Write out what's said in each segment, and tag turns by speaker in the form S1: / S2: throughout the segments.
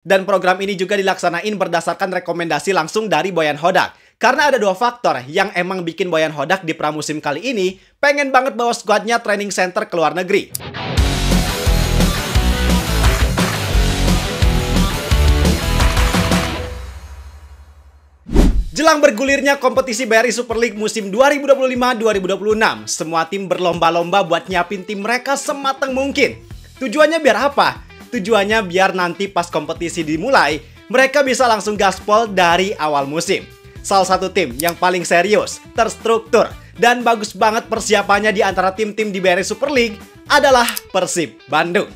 S1: Dan program ini juga dilaksanain berdasarkan rekomendasi langsung dari Boyan Hodak. Karena ada dua faktor yang emang bikin Boyan Hodak di pramusim kali ini pengen banget bawa skuadnya training center ke luar negeri. Jelang bergulirnya kompetisi BRI Super League musim 2025-2026, semua tim berlomba-lomba buat nyiapin tim mereka sematang mungkin. Tujuannya biar apa? Tujuannya biar nanti pas kompetisi dimulai, mereka bisa langsung gaspol dari awal musim. Salah satu tim yang paling serius, terstruktur, dan bagus banget persiapannya di antara tim-tim di BRI Super League adalah Persib Bandung.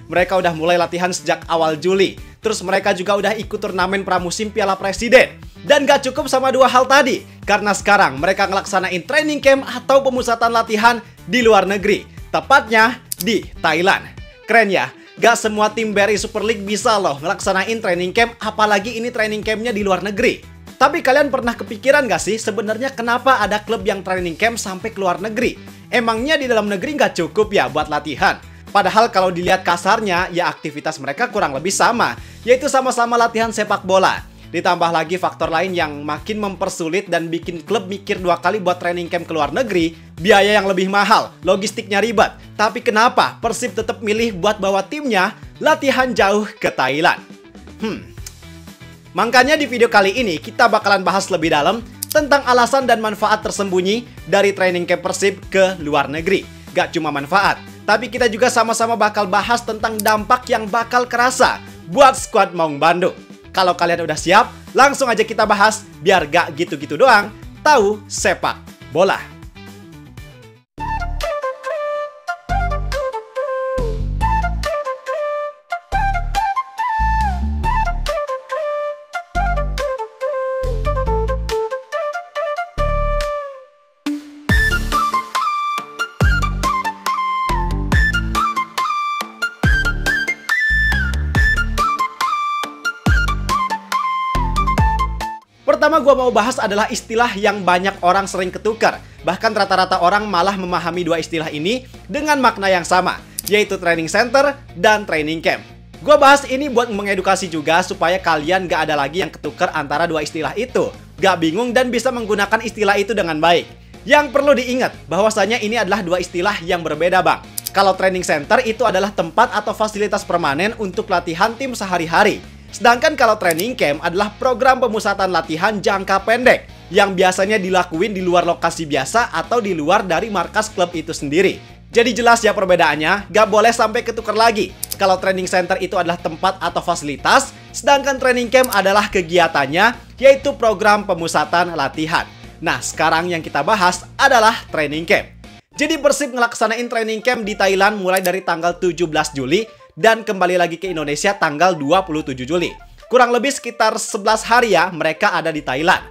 S1: Mereka udah mulai latihan sejak awal Juli. Terus mereka juga udah ikut turnamen pramusim Piala Presiden. Dan gak cukup sama dua hal tadi, karena sekarang mereka ngelaksanain training camp atau pemusatan latihan di luar negeri. Tepatnya di Thailand. Keren ya, gak semua tim BRI Super League bisa loh ngelaksanain training camp, apalagi ini training campnya di luar negeri. Tapi kalian pernah kepikiran gak sih sebenarnya kenapa ada klub yang training camp sampai ke luar negeri? Emangnya di dalam negeri gak cukup ya buat latihan? Padahal kalau dilihat kasarnya, ya aktivitas mereka kurang lebih sama, yaitu sama-sama latihan sepak bola. Ditambah lagi faktor lain yang makin mempersulit dan bikin klub mikir dua kali buat training camp ke luar negeri, biaya yang lebih mahal, logistiknya ribet. Tapi kenapa Persib tetap milih buat bawa timnya latihan jauh ke Thailand? Makanya di video kali ini kita bakalan bahas lebih dalam tentang alasan dan manfaat tersembunyi dari training camp Persib ke luar negeri. Gak cuma manfaat, tapi kita juga sama-sama bakal bahas tentang dampak yang bakal kerasa buat skuad Maung Bandung. Kalau kalian udah siap, langsung aja kita bahas biar gak gitu-gitu doang, tahu sepak bola. Pertama gua mau bahas adalah istilah yang banyak orang sering ketukar. Bahkan rata-rata orang malah memahami dua istilah ini dengan makna yang sama, yaitu training center dan training camp. Gua bahas ini buat mengedukasi juga supaya kalian gak ada lagi yang ketukar antara dua istilah itu. Gak bingung dan bisa menggunakan istilah itu dengan baik. Yang perlu diingat bahwasanya ini adalah dua istilah yang berbeda, Bang. Kalau training center itu adalah tempat atau fasilitas permanen untuk latihan tim sehari-hari. Sedangkan kalau training camp adalah program pemusatan latihan jangka pendek yang biasanya dilakuin di luar lokasi biasa atau di luar dari markas klub itu sendiri. Jadi jelas ya perbedaannya, gak boleh sampai ketukar lagi. Kalau training center itu adalah tempat atau fasilitas, sedangkan training camp adalah kegiatannya, yaitu program pemusatan latihan. Nah, sekarang yang kita bahas adalah training camp. Jadi Persib ngelaksanain training camp di Thailand mulai dari tanggal 17 Juli dan kembali lagi ke Indonesia tanggal 27 Juli. Kurang lebih sekitar 11 hari ya mereka ada di Thailand.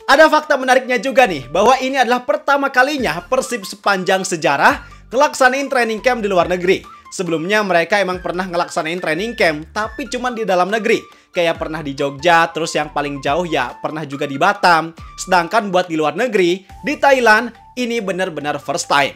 S1: Ada fakta menariknya juga nih, bahwa ini adalah pertama kalinya Persib sepanjang sejarah ngelaksanain training camp di luar negeri. Sebelumnya mereka emang pernah ngelaksanain training camp, tapi cuma di dalam negeri. Kayak pernah di Jogja, terus yang paling jauh ya pernah juga di Batam. Sedangkan buat di luar negeri, di Thailand, ini benar-benar first time.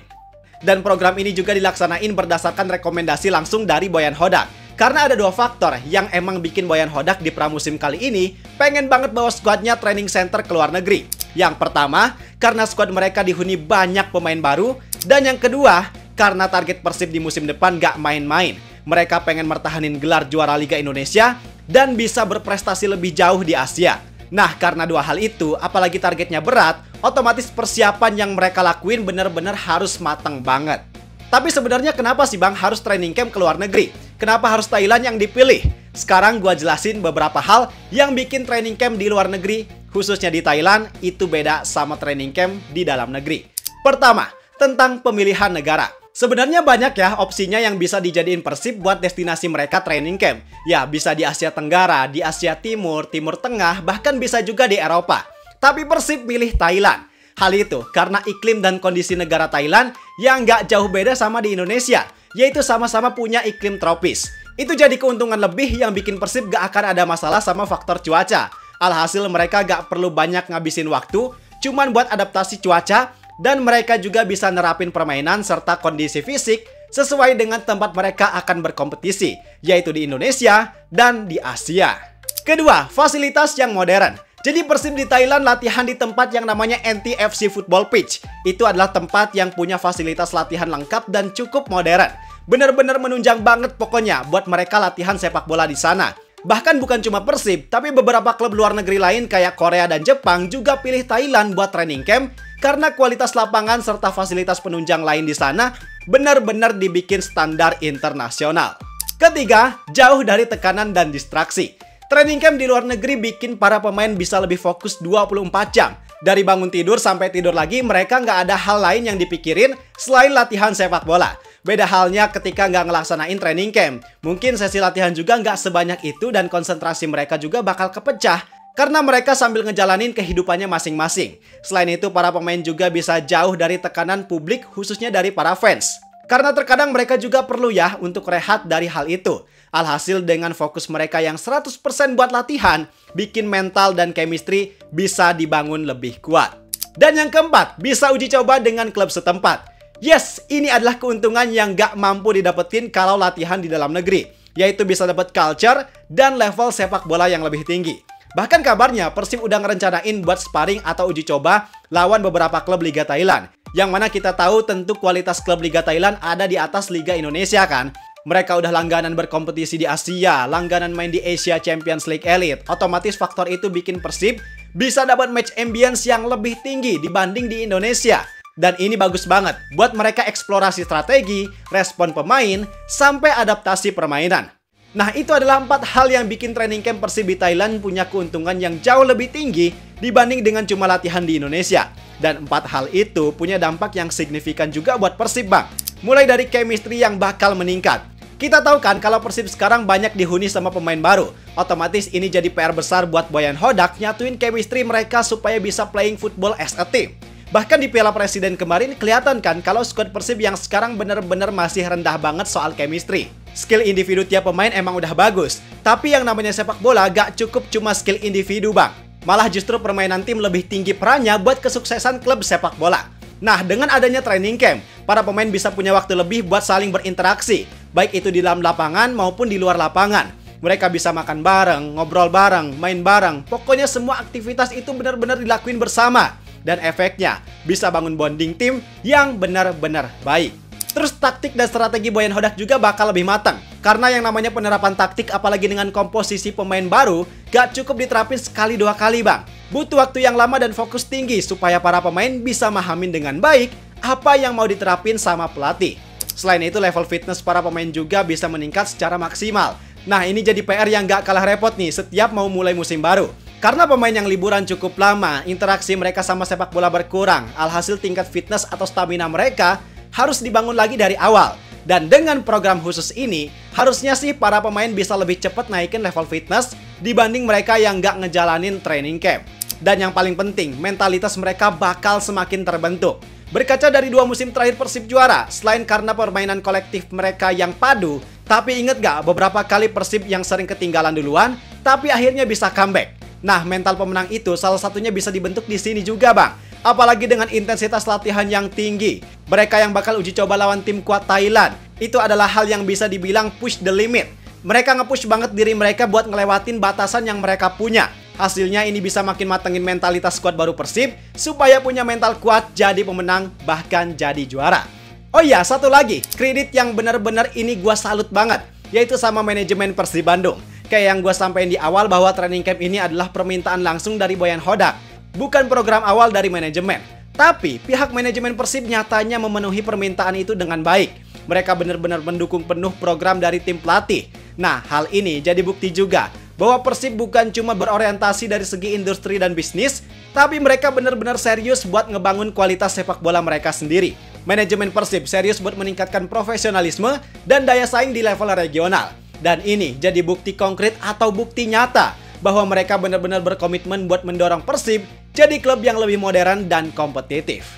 S1: Dan program ini juga dilaksanain berdasarkan rekomendasi langsung dari Boyan Hodak. Karena ada dua faktor yang emang bikin Boyan Hodak di pramusim kali ini pengen banget bawa skuadnya training center ke luar negeri. Yang pertama, karena skuad mereka dihuni banyak pemain baru. Dan yang kedua, karena target Persib di musim depan gak main-main. Mereka pengen mertahanin gelar juara Liga Indonesia dan bisa berprestasi lebih jauh di Asia. Nah, karena dua hal itu, apalagi targetnya berat, otomatis persiapan yang mereka lakuin benar-benar harus matang banget. Tapi sebenarnya kenapa sih Bang harus training camp ke luar negeri? Kenapa harus Thailand yang dipilih? Sekarang gua jelasin beberapa hal yang bikin training camp di luar negeri, khususnya di Thailand, itu beda sama training camp di dalam negeri. Pertama, tentang pemilihan negara. Sebenarnya banyak ya opsinya yang bisa dijadiin Persib buat destinasi mereka training camp. Ya, bisa di Asia Tenggara, di Asia Timur, Timur Tengah, bahkan bisa juga di Eropa. Tapi Persib milih Thailand. Hal itu karena iklim dan kondisi negara Thailand yang gak jauh beda sama di Indonesia, yaitu sama-sama punya iklim tropis. Itu jadi keuntungan lebih yang bikin Persib gak akan ada masalah sama faktor cuaca. Alhasil mereka gak perlu banyak ngabisin waktu, cuman buat adaptasi cuaca, dan mereka juga bisa nerapin permainan serta kondisi fisik sesuai dengan tempat mereka akan berkompetisi, yaitu di Indonesia dan di Asia. Kedua, fasilitas yang modern. Jadi Persib di Thailand latihan di tempat yang namanya NTFC Football Pitch. Itu adalah tempat yang punya fasilitas latihan lengkap dan cukup modern. Bener-bener menunjang banget pokoknya buat mereka latihan sepak bola di sana. Bahkan bukan cuma Persib, tapi beberapa klub luar negeri lain kayak Korea dan Jepang juga pilih Thailand buat training camp karena kualitas lapangan serta fasilitas penunjang lain di sana benar-benar dibikin standar internasional. Ketiga, jauh dari tekanan dan distraksi. Training camp di luar negeri bikin para pemain bisa lebih fokus 24 jam. Dari bangun tidur sampai tidur lagi, mereka nggak ada hal lain yang dipikirin selain latihan sepak bola. Beda halnya ketika nggak ngelaksanain training camp. Mungkin sesi latihan juga nggak sebanyak itu dan konsentrasi mereka juga bakal kepecah karena mereka sambil ngejalanin kehidupannya masing-masing. Selain itu, para pemain juga bisa jauh dari tekanan publik, khususnya dari para fans. Karena terkadang mereka juga perlu ya untuk rehat dari hal itu. Alhasil dengan fokus mereka yang 100% buat latihan, bikin mental dan chemistry bisa dibangun lebih kuat. Dan yang keempat, bisa uji coba dengan klub setempat. Yes, ini adalah keuntungan yang gak mampu didapetin kalau latihan di dalam negeri, yaitu bisa dapat culture dan level sepak bola yang lebih tinggi. Bahkan kabarnya Persib udah ngerencanain buat sparring atau uji coba lawan beberapa klub Liga Thailand. Yang mana kita tahu tentu kualitas klub Liga Thailand ada di atas Liga Indonesia kan. Mereka udah langganan berkompetisi di Asia, langganan main di Asia Champions League Elite. Otomatis faktor itu bikin Persib bisa dapat match ambience yang lebih tinggi dibanding di Indonesia. Dan ini bagus banget buat mereka eksplorasi strategi, respon pemain, sampai adaptasi permainan. Nah, itu adalah 4 hal yang bikin training camp Persib di Thailand punya keuntungan yang jauh lebih tinggi dibanding dengan cuma latihan di Indonesia. Dan 4 hal itu punya dampak yang signifikan juga buat Persib, Bang. Mulai dari chemistry yang bakal meningkat. Kita tahu kan kalau Persib sekarang banyak dihuni sama pemain baru. Otomatis ini jadi PR besar buat Boyan Hodak nyatuin chemistry mereka supaya bisa playing football as a team. Bahkan di Piala Presiden kemarin kelihatan kan kalau skuad Persib yang sekarang bener-bener masih rendah banget soal chemistry. Skill individu tiap pemain emang udah bagus, tapi yang namanya sepak bola gak cukup cuma skill individu, Bang. Malah justru permainan tim lebih tinggi perannya buat kesuksesan klub sepak bola. Nah, dengan adanya training camp, para pemain bisa punya waktu lebih buat saling berinteraksi, baik itu di dalam lapangan maupun di luar lapangan. Mereka bisa makan bareng, ngobrol bareng, main bareng. Pokoknya semua aktivitas itu benar-benar dilakuin bersama. Dan efeknya bisa bangun bonding tim yang benar-benar baik. Terus taktik dan strategi Boyan Hodak juga bakal lebih matang. Karena yang namanya penerapan taktik apalagi dengan komposisi pemain baru gak cukup diterapin sekali 2 kali, Bang. Butuh waktu yang lama dan fokus tinggi supaya para pemain bisa mahamin dengan baik apa yang mau diterapin sama pelatih. Selain itu, level fitness para pemain juga bisa meningkat secara maksimal. Nah, ini jadi PR yang gak kalah repot nih setiap mau mulai musim baru. Karena pemain yang liburan cukup lama, interaksi mereka sama sepak bola berkurang. Alhasil tingkat fitness atau stamina mereka harus dibangun lagi dari awal. Dan dengan program khusus ini, harusnya sih para pemain bisa lebih cepat naikin level fitness dibanding mereka yang gak ngejalanin training camp. Dan yang paling penting, mentalitas mereka bakal semakin terbentuk. Berkaca dari 2 musim terakhir Persib juara, selain karena permainan kolektif mereka yang padu, tapi inget gak beberapa kali Persib yang sering ketinggalan duluan, tapi akhirnya bisa comeback. Nah, mental pemenang itu salah satunya bisa dibentuk di sini juga, Bang. Apalagi dengan intensitas latihan yang tinggi. Mereka yang bakal uji coba lawan tim kuat Thailand, itu adalah hal yang bisa dibilang push the limit. Mereka nge-push banget diri mereka buat ngelewatin batasan yang mereka punya. Hasilnya ini bisa makin matengin mentalitas skuad baru Persib supaya punya mental kuat jadi pemenang bahkan jadi juara. Oh iya, satu lagi, kredit yang benar-benar ini gua salut banget, yaitu sama manajemen Persib Bandung. Kayak yang gua sampaikan di awal bahwa training camp ini adalah permintaan langsung dari Boyan Hodak, bukan program awal dari manajemen. Tapi pihak manajemen Persib nyatanya memenuhi permintaan itu dengan baik. Mereka benar-benar mendukung penuh program dari tim pelatih. Nah, hal ini jadi bukti juga bahwa Persib bukan cuma berorientasi dari segi industri dan bisnis, tapi mereka benar-benar serius buat ngebangun kualitas sepak bola mereka sendiri. Manajemen Persib serius buat meningkatkan profesionalisme dan daya saing di level regional. Dan ini jadi bukti konkret atau bukti nyata bahwa mereka benar-benar berkomitmen buat mendorong Persib jadi klub yang lebih modern dan kompetitif.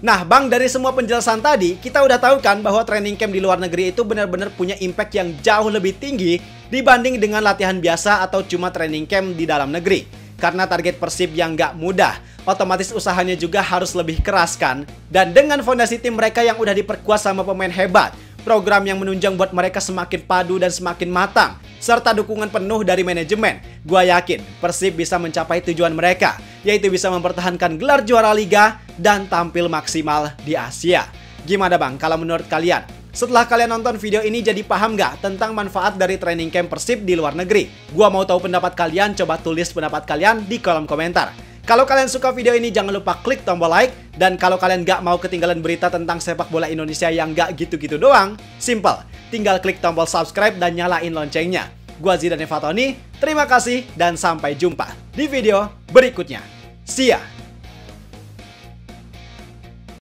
S1: Nah, Bang, dari semua penjelasan tadi, kita udah tahu kan bahwa training camp di luar negeri itu benar-benar punya impact yang jauh lebih tinggi dibanding dengan latihan biasa atau cuma training camp di dalam negeri. Karena target Persib yang gak mudah, otomatis usahanya juga harus lebih keras kan. Dan dengan fondasi tim mereka yang udah diperkuat sama pemain hebat, program yang menunjang buat mereka semakin padu dan semakin matang, serta dukungan penuh dari manajemen, gua yakin Persib bisa mencapai tujuan mereka, yaitu bisa mempertahankan gelar juara Liga dan tampil maksimal di Asia. Gimana bang kalau menurut kalian? Setelah kalian nonton video ini jadi paham gak tentang manfaat dari training camp Persib di luar negeri? Gua mau tahu pendapat kalian, coba tulis pendapat kalian di kolom komentar. Kalau kalian suka video ini jangan lupa klik tombol like. Dan kalau kalian gak mau ketinggalan berita tentang sepak bola Indonesia yang gak gitu-gitu doang, simple, tinggal klik tombol subscribe dan nyalain loncengnya. Gua Zidane Fatoni, terima kasih dan sampai jumpa di video berikutnya. See ya!